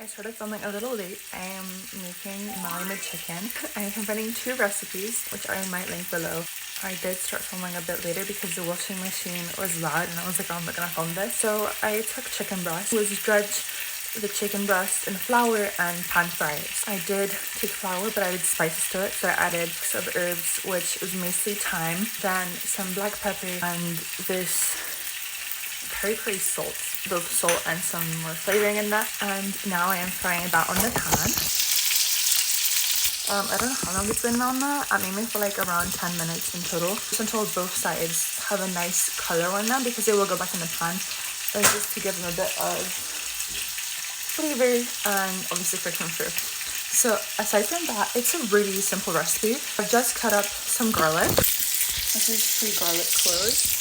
I started filming a little late. I am making Malamud chicken. I am combining two recipes, which I might link below. I did start filming a bit later because the washing machine was loud and I was like, oh, I'm not gonna film this. So I took chicken breast, was dredged the chicken breast in flour and pan fried. I did take flour, but I added spices to it. So I added some herbs, which is mostly thyme, then some black pepper and this peri salt, both salt and some more flavoring in that. And now I am frying that on the pan. I don't know how long it's been on that. I'm aiming for like around 10 minutes in total, just until both sides have a nice color on them, because they will go back in the pan, and just to give them a bit of flavor and obviously friction proof. So aside from that, it's a really simple recipe. I've just cut up some garlic. This is 3 garlic cloves.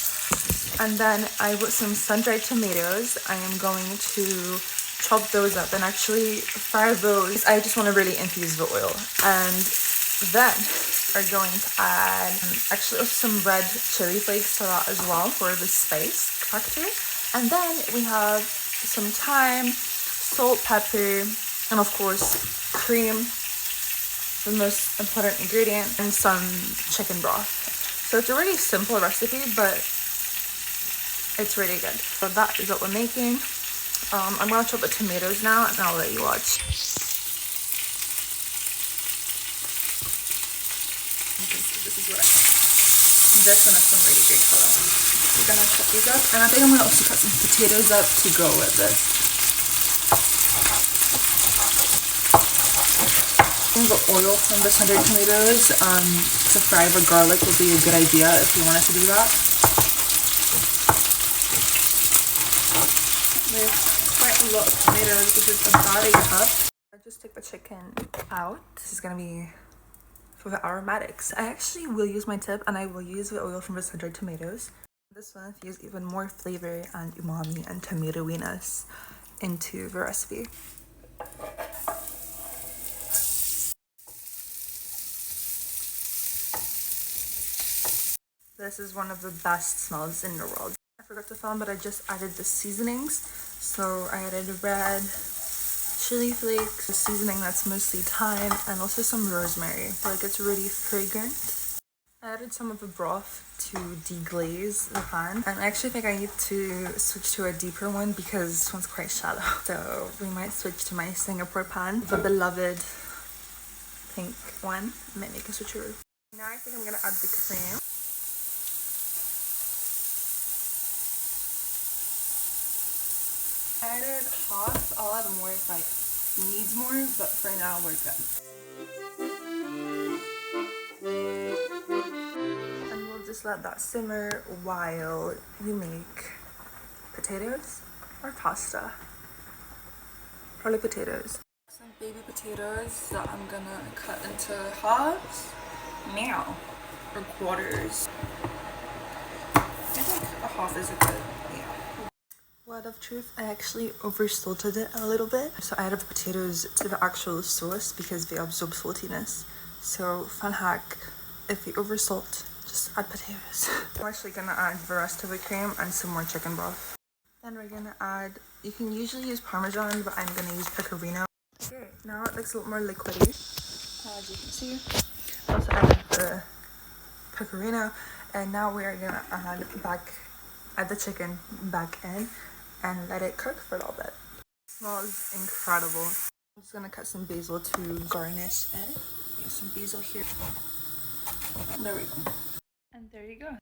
And then I put some sun-dried tomatoes. I am going to chop those up and actually fry those. I just want to really infuse the oil. And then are going to add actually also some red chili flakes to that as well for the spice factor. And then we have some thyme, salt, pepper, and of course cream, the most important ingredient, and some chicken broth. So it's a really simple recipe, but it's really good. So that is what we're making. I'm gonna chop the tomatoes now and I'll let you watch. This is what this one has some really great color. We're gonna chop these up, and I think I'm gonna also cut some potatoes up to go with this. I think the oil from the sun-dried tomatoes to fry the garlic would be a good idea if you wanted to do that. There's quite a lot of tomatoes. This is about a cup. I just took the chicken out. This is gonna be for the aromatics. I actually will use my tip, and I will use the oil from the sun-dried tomatoes. This one infused even more flavor and umami and tomatoiness into the recipe. This is one of the best smells in the world. I forgot to film, but I just added the seasonings. So I added red chili flakes, a seasoning that's mostly thyme, and also some rosemary. Like, it's really fragrant. I added some of the broth to deglaze the pan, and I actually think I need to switch to a deeper one because this one's quite shallow. So we might switch to my Singapore pan, the beloved pink one. I might make a switcheroo. Now I think I'm gonna add the cream. I added half. I'll add more if I need more, but for now we're good. And we'll just let that simmer while we make potatoes or pasta. Probably potatoes. Some baby potatoes that I'm gonna cut into halves now, or quarters. I think a half is a good. Word of truth, I actually oversalted it a little bit. So I added the potatoes to the actual sauce because they absorb saltiness. So fun hack, if you oversalt, just add potatoes. I'm actually gonna add the rest of the cream and some more chicken broth. Then we're gonna add, you can usually use Parmesan, but I'm gonna use Pecorino. Okay, now it looks a little more liquidy, as you can see. I also added the Pecorino, and now we're gonna add the chicken back in and let it cook for a little bit. It smells incredible. I'm just gonna cut some basil to garnish it. There's some basil here. There we go. And there you go.